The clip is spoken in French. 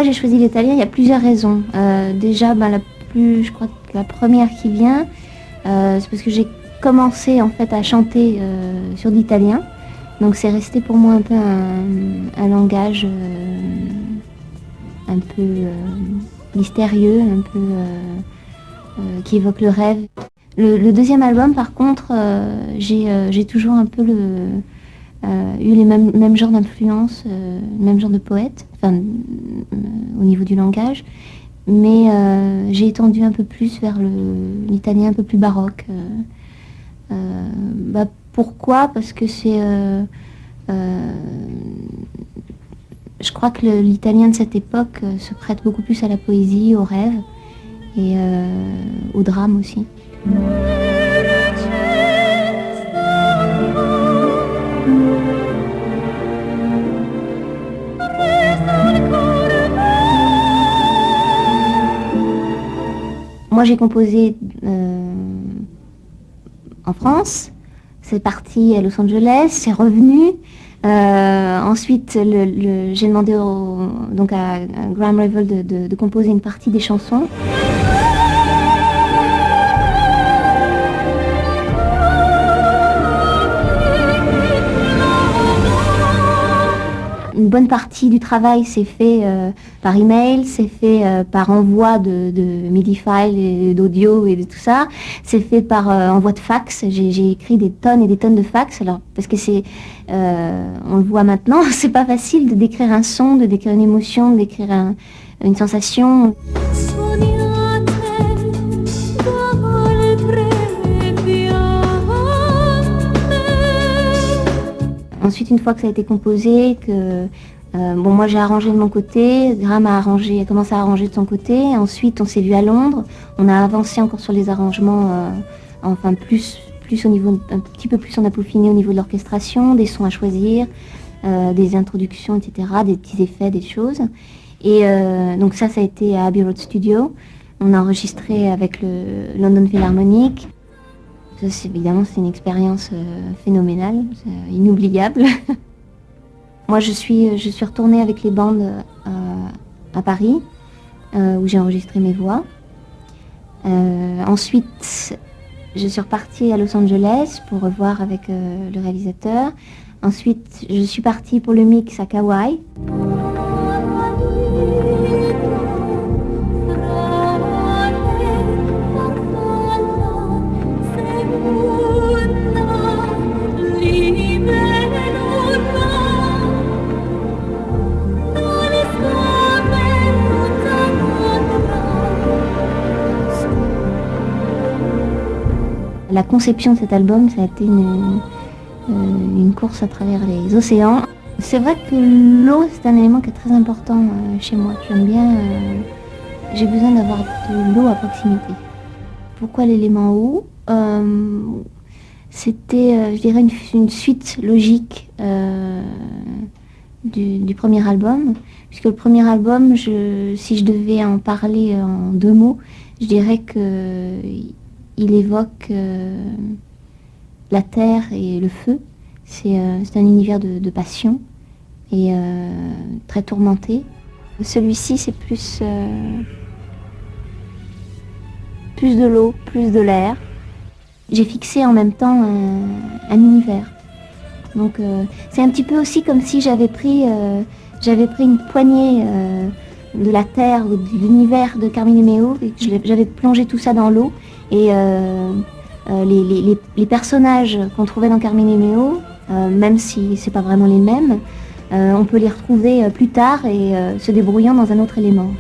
Pourquoi j'ai choisi l'italien? Il y a plusieurs raisons. Déjà, je crois que la première qui vient, c'est parce que j'ai commencé en fait à chanter sur l'italien. Donc c'est resté pour moi un peu un langage un peu mystérieux, un peu qui évoque le rêve. Le deuxième album, par contre, j'ai toujours un peu eu les mêmes genres d'influence, même genre de poète, enfin, au niveau du langage, mais j'ai étendu un peu plus vers l'italien un peu plus baroque. Pourquoi? Parce que je crois que l'italien de cette époque se prête beaucoup plus à la poésie, au rêve et au drame aussi. Moi j'ai composé en France, c'est parti à Los Angeles, c'est revenu. Ensuite, j'ai demandé donc à Graham Revell de composer une partie des chansons. Une bonne partie du travail s'est fait par email, c'est fait par envoi de MIDI files et d'audio et de tout ça. C'est fait par envoi de fax. J'ai écrit des tonnes et des tonnes de fax. Alors parce que on le voit maintenant, c'est pas facile de décrire un son, de décrire une émotion, de décrire une sensation. Ensuite, une fois que ça a été composé, moi j'ai arrangé de mon côté, Graham a commencé à arranger de son côté. Ensuite, on s'est vu à Londres, on a avancé encore sur les arrangements, plus au niveau, un petit peu plus on a peaufiné au niveau de l'orchestration, des sons à choisir, des introductions, etc., des petits effets, des choses. Et donc ça a été à Abbey Road Studio. On a enregistré avec le London Philharmonic. Évidemment, c'est une expérience phénoménale, inoubliable. Moi, je suis retournée avec les bandes à Paris, où j'ai enregistré mes voix. Ensuite, je suis repartie à Los Angeles pour revoir avec le réalisateur. Ensuite, je suis partie pour le mix à Kauai. La conception de cet album, ça a été une course à travers les océans. C'est vrai que l'eau, c'est un élément qui est très important chez moi. J'aime bien, j'ai besoin d'avoir de l'eau à proximité. Pourquoi l'élément eau? C'était, je dirais, une suite logique du premier album. Puisque le premier album, si je devais en parler en deux mots, je dirais que il évoque la terre et le feu. C'est un univers de passion et très tourmenté. Celui-ci, c'est plus de l'eau, plus de l'air. J'ai fixé en même temps un univers. Donc c'est un petit peu aussi comme si j'avais pris une poignée de la terre ou de l'univers de Carmine Emeo et que j'avais plongé tout ça dans l'eau. Et les personnages qu'on trouvait dans Carmine Emeo, même si c'est pas vraiment les mêmes, on peut les retrouver plus tard et se débrouillant dans un autre élément.